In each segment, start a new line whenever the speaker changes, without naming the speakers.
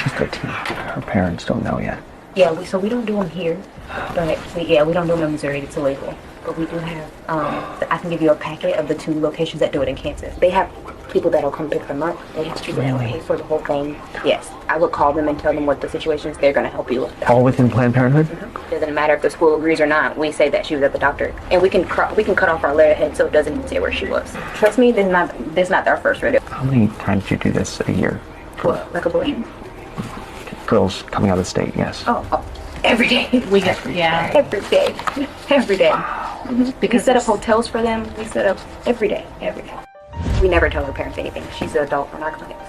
She's 13. Her parents don't know yet.
Yeah, so we don't do them here, but we don't do them in Missouri. It's illegal. But we do have, I can give you a packet of the 2 locations that do it in Kansas. They have people that'll come pick them up. They have people that pay for the whole thing. Yes, I would call them and tell them what the situation is. They're going to help you with that.
All within Planned Parenthood?
Mm-hmm. Doesn't matter if the school agrees or not. We say that she was at the doctor, and we can cut off our letterhead so it doesn't even say where she was. Trust me, this is not our first rodeo.
How many times do you do this a year?
What, like abortion?
Girls coming out of the state, yes.
Oh, every day.
We get, yeah.
Every day. Every day. Mm-hmm. Because we set up hotels for them. We set up every day. Every day. We never tell our parents anything. She's an adult in our clinics.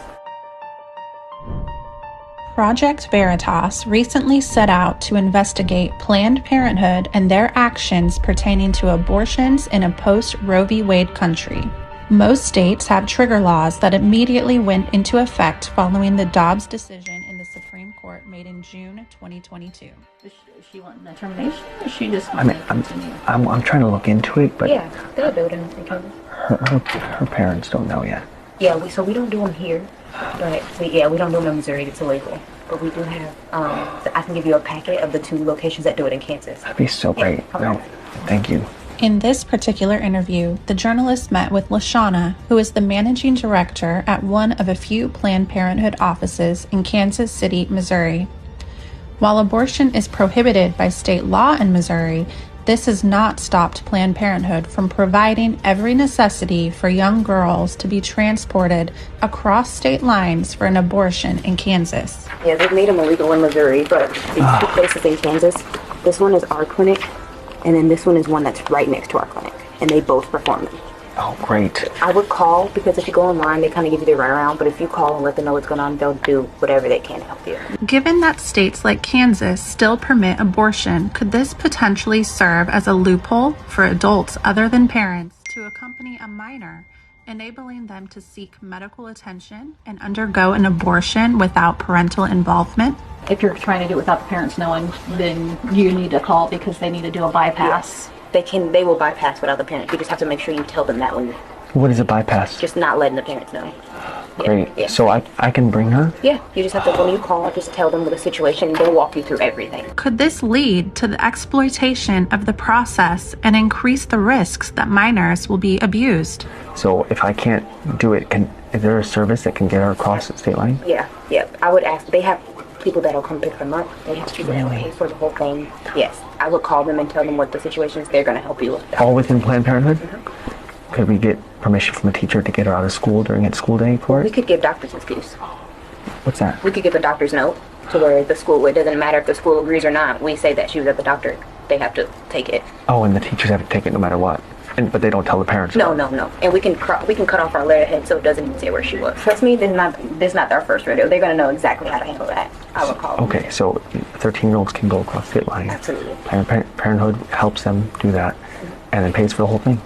Project Veritas recently set out to investigate Planned Parenthood and their actions pertaining to abortions in a post-Roe v. Wade country. Most states have trigger laws that immediately went into effect following the Dobbs decision in the Supreme Court made in June 2022.
Does she want a termination, or she just
I mean, I'm trying to look into it, but
yeah, they'll do it in Kansas.
her parents don't know yet.
Yeah, so we don't do them here, but we don't do them in Missouri. It's illegal. But we do have, I can give you a packet of the 2 locations that do it in Kansas.
That'd be so great.
Yeah.
No, thank you.
In this particular interview, the journalist met with LaShawna, who is the managing director at one of a few Planned Parenthood offices in Kansas City, Missouri. While abortion is prohibited by state law in Missouri, this has not stopped Planned Parenthood from providing every necessity for young girls to be transported across state lines for an abortion in Kansas.
Yeah, they've made them illegal in Missouri, but these 2 places in Kansas, this one is our clinic, and then this one is one that's right next to our clinic, and they both perform them.
Oh, great.
I would call, because if you go online, they kind of give you the runaround, but if you call and let them know what's going on, they'll do whatever they can to help you.
Given that states like Kansas still permit abortion, could this potentially serve as a loophole for adults other than parents to accompany a minor, enabling them to seek medical attention and undergo an abortion without parental involvement?
if you're trying to do it without the parents knowing, then you need to call because they need to do a bypass.
Yes. They will bypass without the parents. You just have to make sure you tell them that when
What is a bypass?
just not letting the parents know.
Great.
Yeah.
So I can bring her?
Yeah, you just have to, when you call, just tell them the situation. They'll walk you through everything.
Could this lead to the exploitation of the process and increase the risks that minors will be abused?
So if I can't do it, is there a service that can get her across the state line?
Yeah. I would ask. They have people that'll come pick them up. They have people that'll pay for the whole thing. Yes. I would call them and tell them what the situation is. They're going to help you with that.
All within Planned Parenthood?
Mm-hmm.
Could we get permission from a teacher to get her out of school during its school day for
We
it?
could give doctor's excuse.
What's that?
We could give a doctor's note to where the school, it doesn't matter if the school agrees or not. We say that she was at the doctor. They have to take it.
Oh, and the teachers have to take it no matter what. But they don't tell the parents.
No. And we can cut off our letterhead so it doesn't even say where she was. Trust me, this is not our first rodeo. They're going to know exactly how to handle that. I would call them.
Okay, so 13-year-olds can go across state lines.
Absolutely.
Parenthood helps them do that and then pays for the whole thing.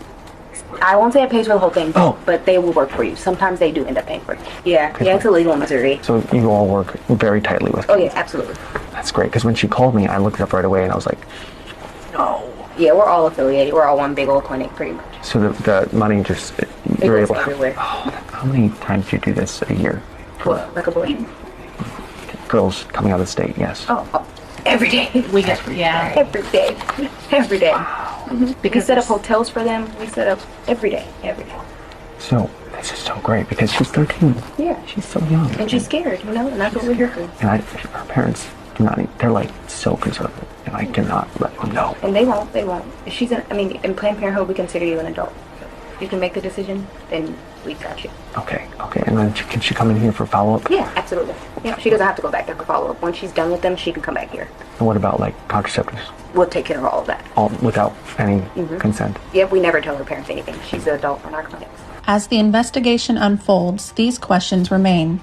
I won't say it pays for the whole thing,
Oh.
but they will work for you. Sometimes they do end up paying for it. Yeah, it's illegal in Missouri.
So you all work very tightly with
Oh, yeah, absolutely.
That's great, because when she called me, I looked it up right away and I was like, no.
Yeah, we're all affiliated. We're all one big old clinic, pretty much.
So the money just, you're
goes
able to...
everywhere.
Oh, how many times do you do this a year?
What, like abortion?
Girls coming out of the state, yes.
Oh, every day.
Yeah.
Every day. Every day. Mm-hmm. Because we set up hotels for them. We set up every day.
So, this is so great, because she's 13.
Yeah.
She's so young.
And she's scared, and that's what we're here for.
And her parents do not, they're like so conservative, and I cannot let them know.
And they won't. If in Planned Parenthood, we consider you an adult. If you can make the decision, then we got you.
Okay. And then can she come in here for follow-up?
Yeah, absolutely. Yeah, she doesn't have to go back there for follow-up. Once she's done with them, she can come back here.
And what about, like, contraceptives?
We'll take care of all of that.
All without any consent?
Yeah, we never tell her parents anything. She's an adult in our clinics.
As the investigation unfolds, these questions remain.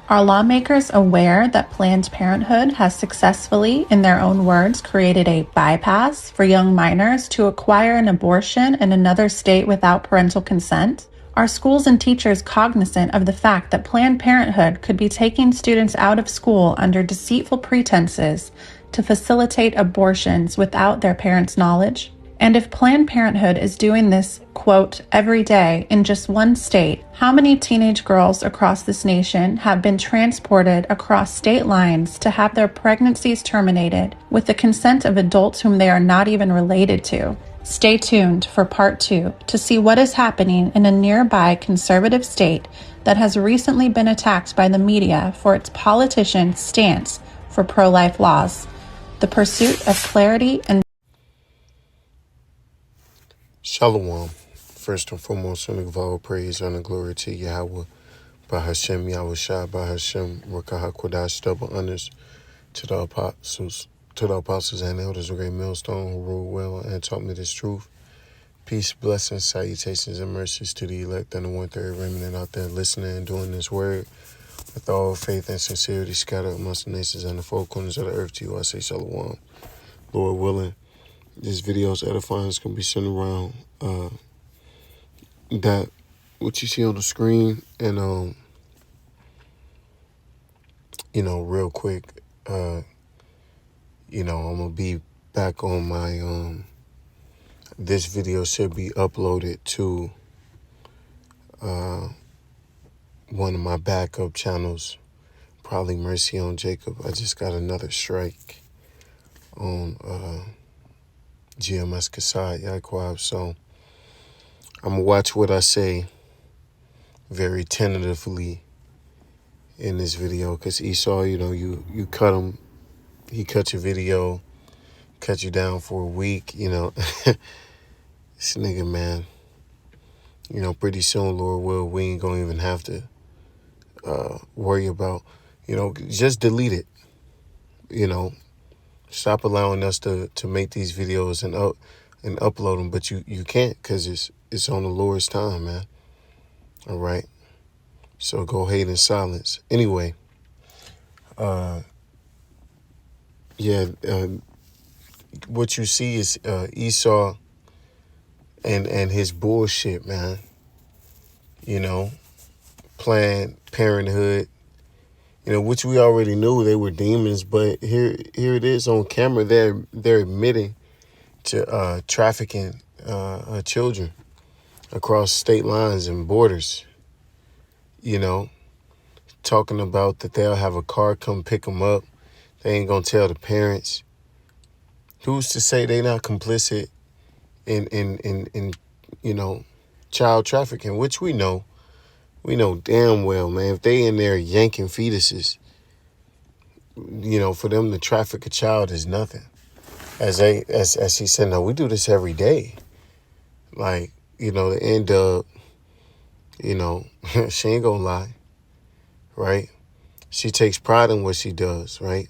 Are lawmakers aware that Planned Parenthood has successfully, in their own words, created a bypass for young minors to acquire an abortion in another state without parental consent? Are schools and teachers cognizant of the fact that Planned Parenthood could be taking students out of school under deceitful pretenses to facilitate abortions without their parents' knowledge? And if Planned Parenthood is doing this, quote, every day in just one state, how many teenage girls across this nation have been transported across state lines to have their pregnancies terminated with the consent of adults whom they are not even related to? Stay tuned for part 2 to see what is happening in a nearby conservative state that has recently been attacked by the media for its politicians' stance for pro-life laws. The pursuit of clarity and
Shalom. First and foremost, I give all praise, honor, glory to Yahweh, Bahashem, Yahushua, Bahashem, Rakaha Kodash, double honors to the apostles and elders of Great Millstone who ruled well and taught me this truth. Peace, blessings, salutations, and mercies to the elect and the 1/3 remnant out there listening and doing this word with all faith and sincerity scattered amongst the nations and the four corners of the earth. To you, I say shalom. Lord willing, this video is edifying. It's going to be sent around that what you see on the screen. And, real quick, I'm going to be back on my, this video should be uploaded to one of my backup channels, probably Mercy on Jacob. I just got another strike on GMS Kasai Yaquab, so I'm gonna watch what I say very tentatively in this video, because Esau, you cut him, he cut your video, cut you down for a week, this nigga, man, pretty soon, Lord will, we ain't gonna even have to worry about, just delete it, stop allowing us to make these videos and upload them, but you can't, because it's on the Lord's time, man. All right. So go ahead in silence. Anyway, what you see is Esau and his bullshit, man. Planned Parenthood, which we already knew they were demons, but here it is on camera. They're admitting to trafficking children across state lines and borders. Talking about that they'll have a car come pick them up. They ain't gonna tell the parents. Who's to say they not complicit in child trafficking, which we know damn well, man. If they in there yanking fetuses, for them to traffic a child is nothing. As he said, no, we do this every day. Like, the end up, she ain't gonna lie, right? She takes pride in what she does, right?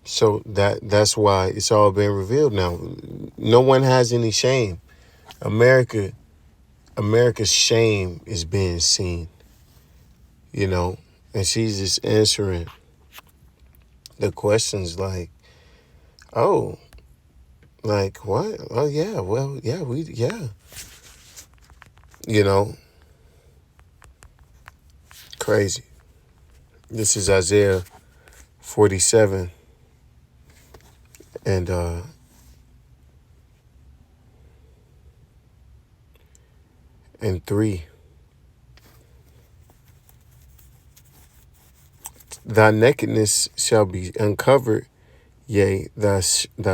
So that's why it's all been revealed now. No one has any shame. America's shame is being seen, and she's just answering the questions like, oh, like what? Oh yeah, well, yeah, crazy. This is Isaiah 47 and 3. Thy nakedness shall be uncovered, yea, thy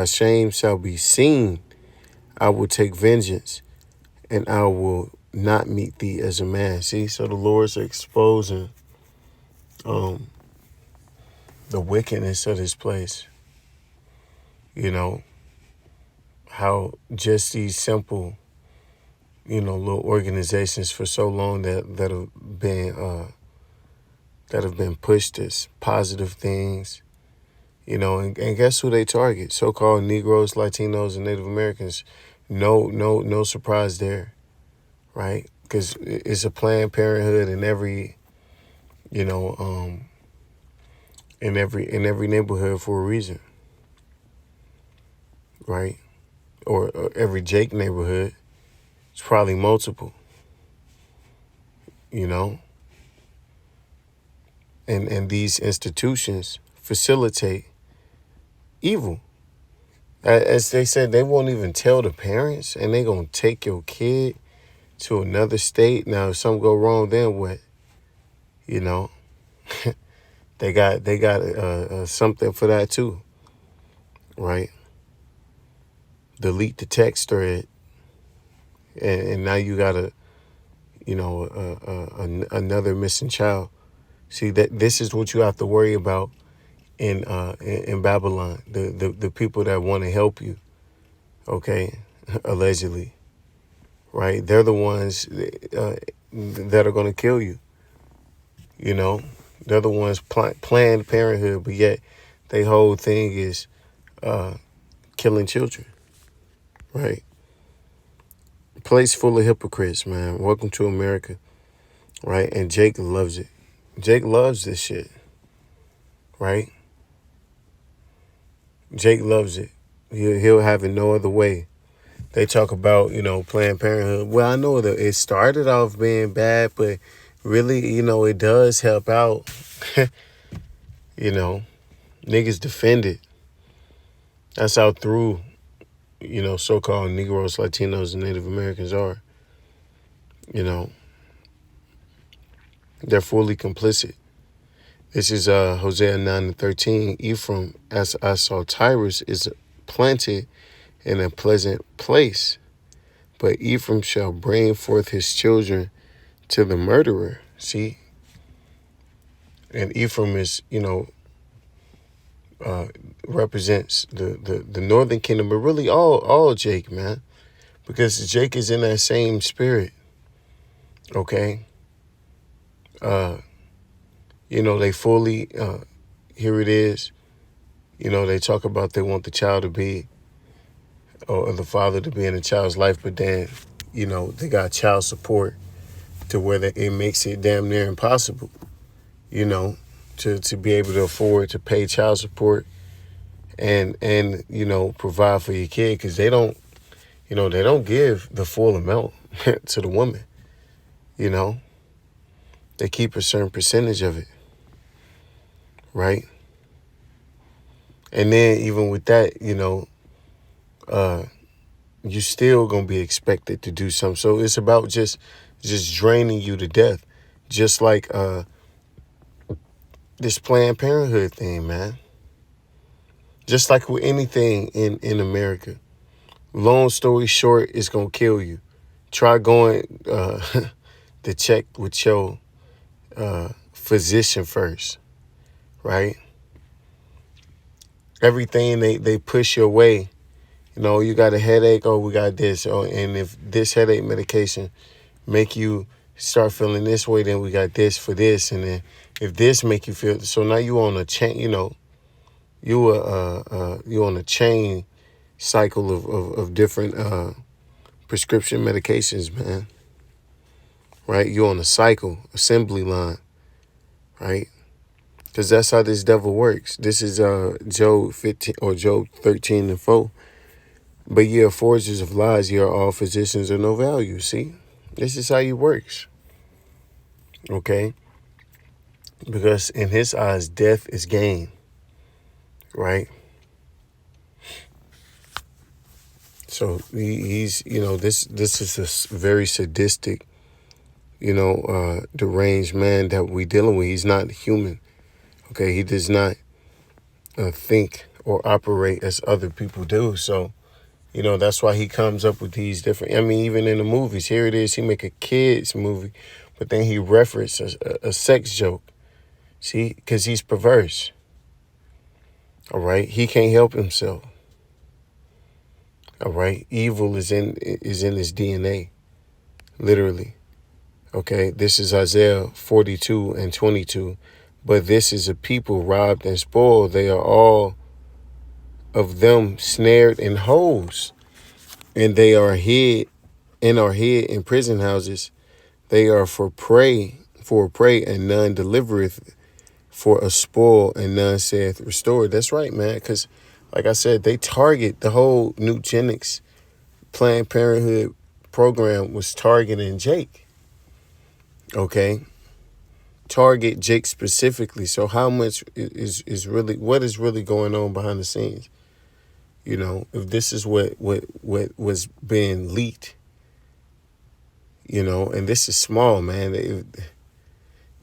shame shall be seen. I will take vengeance, and I will not meet thee as a man. See, so the Lord's exposing the wickedness of this place. How just these simple, little organizations for so long that have been pushed as positive things, and guess who they target? So-called Negroes, Latinos, and Native Americans. No surprise there, right? Because it's a Planned Parenthood in every, in every neighborhood for a reason, right? Or every Jake neighborhood. It's probably multiple, And these institutions facilitate evil. As they said, they won't even tell the parents, and they gonna take your kid to another state. Now, if something go wrong, then what? You know, they got something for that too, right? Delete the text thread, and now you got another missing child. See, that this is what you have to worry about in Babylon. The people that want to help you, okay, allegedly, right? They're the ones that are going to kill you. You know, they're the ones Planned Parenthood, but yet their whole thing is killing children, right? Place full of hypocrites, man. Welcome to America, right? And Jake loves it. Jake loves this shit, right? Jake loves it. He'll have it no other way. They talk about, Planned Parenthood. Well, I know that it started off being bad, but really, it does help out. Niggas defend it. That's how through, so-called Negroes, Latinos, and Native Americans are. They're fully complicit. This is Hosea 9:13. Ephraim, as I saw Tyrus, is planted in a pleasant place, but Ephraim shall bring forth his children to the murderer. See? And Ephraim is, represents the northern kingdom, but really all Jake, man. Because Jake is in that same spirit. Okay? They fully, here it is. They talk about they want the child to be, or the father to be in the child's life, but then, they got child support to where it makes it damn near impossible, to be able to afford to pay child support and provide for your kid, because they don't give the full amount to the woman. They keep a certain percentage of it, right? And then even with that, you still gonna be expected to do something. So it's about just draining you to death, just like this Planned Parenthood thing, man. Just like with anything in America. Long story short, it's gonna kill you. Try going to check with your physician first, right? Everything they push your way. You got a headache, oh, we got this. Oh, and if this headache medication make you start feeling this way, then we got this for this. And then if this make you feel, so now you on a chain, you on a chain cycle of different prescription medications, man. Right? You on a cycle, assembly line, right? Because that's how this devil works. This is Job 15 or Job 13:4. But ye are forgers of lies, ye are all physicians of no value. See? This is how he works. Okay? Because in his eyes, death is gain. Right? So he's, this is a very sadistic, deranged man that we dealing with. He's not human. Okay? He does not think or operate as other people do. So, that's why he comes up with these different, even in the movies, here it is, he make a kid's movie, but then he references a sex joke. See, because he's perverse. All right. He can't help himself. All right. Evil is in his DNA. Literally. Okay. This is Isaiah 42:22. But this is a people robbed and spoiled. They are all of them snared in holes, and they are hid in prison houses. They are for prey, and none delivereth, for a spoil, and none saith restored. That's right, man. Because, like I said, they target the whole eugenics Planned Parenthood program was targeting Jake. Okay, target Jake specifically. So how much is really, what is really going on behind the scenes? You know, if this is what was being leaked, you know, and this is small, man.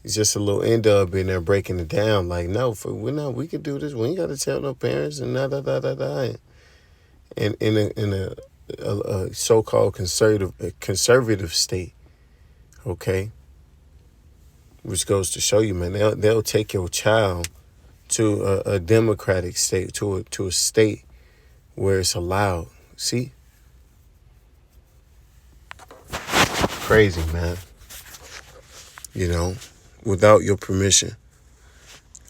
It's just a little end-up in there breaking it down. Like, no, we could do this. We ain't got to tell no parents and da. And in a so-called conservative state, okay, which goes to show you, man, they'll take your child to a democratic state, to a state where it's allowed. See, crazy, man. You know, without your permission,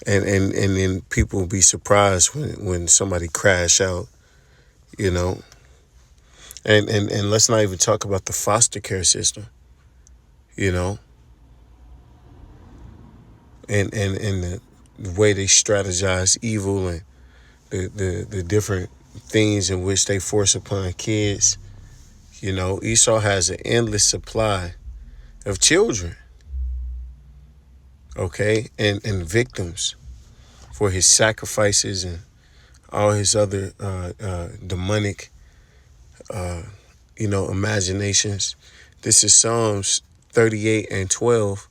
and then people will be surprised when somebody crash out. You know, and let's not even talk about the foster care system. You know, and the way they strategize evil and the different things in which they force upon kids. You know, Esau has an endless supply of children, okay, and victims for his sacrifices and all his other demonic, imaginations. This is Psalms 38:12.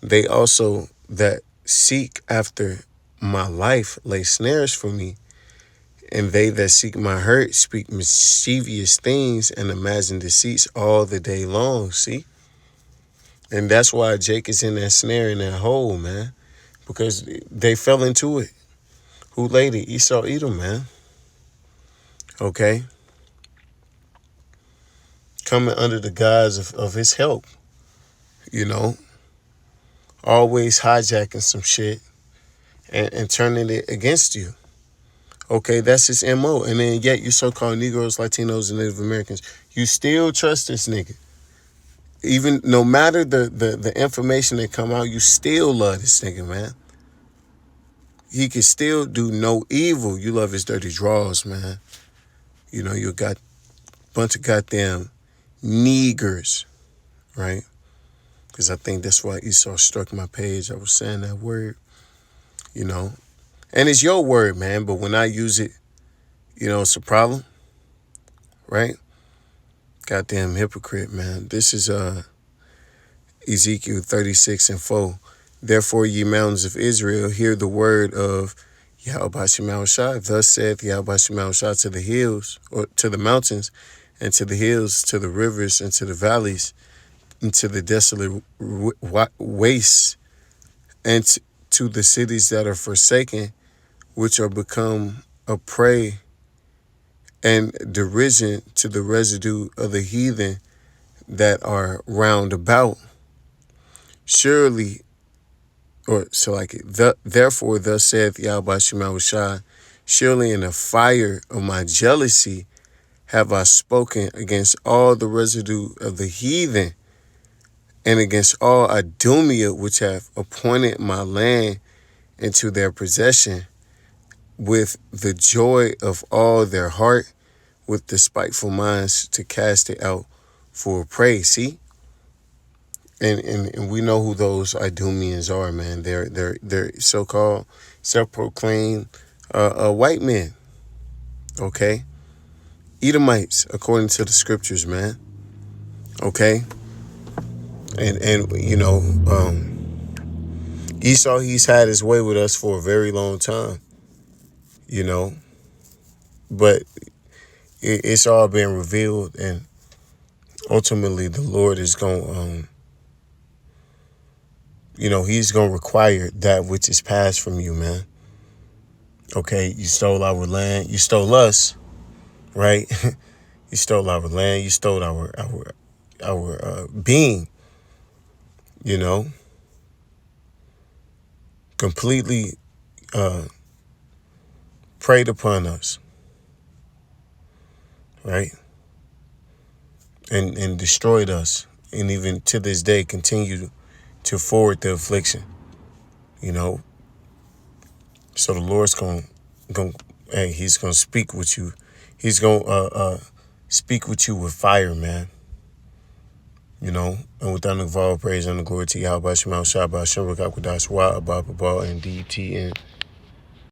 They also that seek after my life lay snares for me, and they that seek my hurt speak mischievous things and imagine deceits all the day long. See? And that's why Jake is in that snare, in that hole, man. Because they fell into it. Who laid it? Esau Edom, man. Okay? Coming under the guise of his help. You know? Always hijacking some shit and turning it against you. Okay, that's his MO. And then yet you so-called Negroes, Latinos, and Native Americans, you still trust this nigga. Even no matter the information that come out, you still love this nigga, man. He can still do no evil. You love his dirty draws, man. You know, you got a bunch of goddamn niggers, right? Because I think that's why Esau struck my page. I was saying that word, you know. And it's your word, man. But when I use it, you know, it's a problem, right? Goddamn hypocrite, man. This is Ezekiel 36:4. Therefore, ye mountains of Israel, hear the word of Yahweh Shema Shah. Thus saith Yahweh Shema Shah to the hills, or to the mountains, and to the hills, to the rivers, and to the valleys, and to the desolate wastes, and to the cities that are forsaken, which are become a prey and derision to the residue of the heathen that are round about. Surely, therefore, thus saith Yahweh Shema Shah, surely in the fire of my jealousy have I spoken against all the residue of the heathen, and against all Idumea which have appointed my land into their possession, with the joy of all their heart, with despiteful minds to cast it out for a prey. See? And we know who those Idumeans are, man. They're so-called self-proclaimed white men, okay? Edomites, according to the scriptures, man, okay? And you know, Esau, he's had his way with us for a very long time, you know, but it's all been revealed, and ultimately the Lord is going he's going to require that which is passed from you, man. Okay, you stole our land. You stole us, right? You stole our land. You stole our being, you know. Completely preyed upon us, right? And destroyed us. And even to this day continue to forward the affliction, you know. So the Lord's he's gonna speak with you. He's gonna speak with you with fire, man. You know, and with that, all praise and the glory to Yahweh Shema Shabbat Shem Rakakadash Wa Abba Baba and DTN.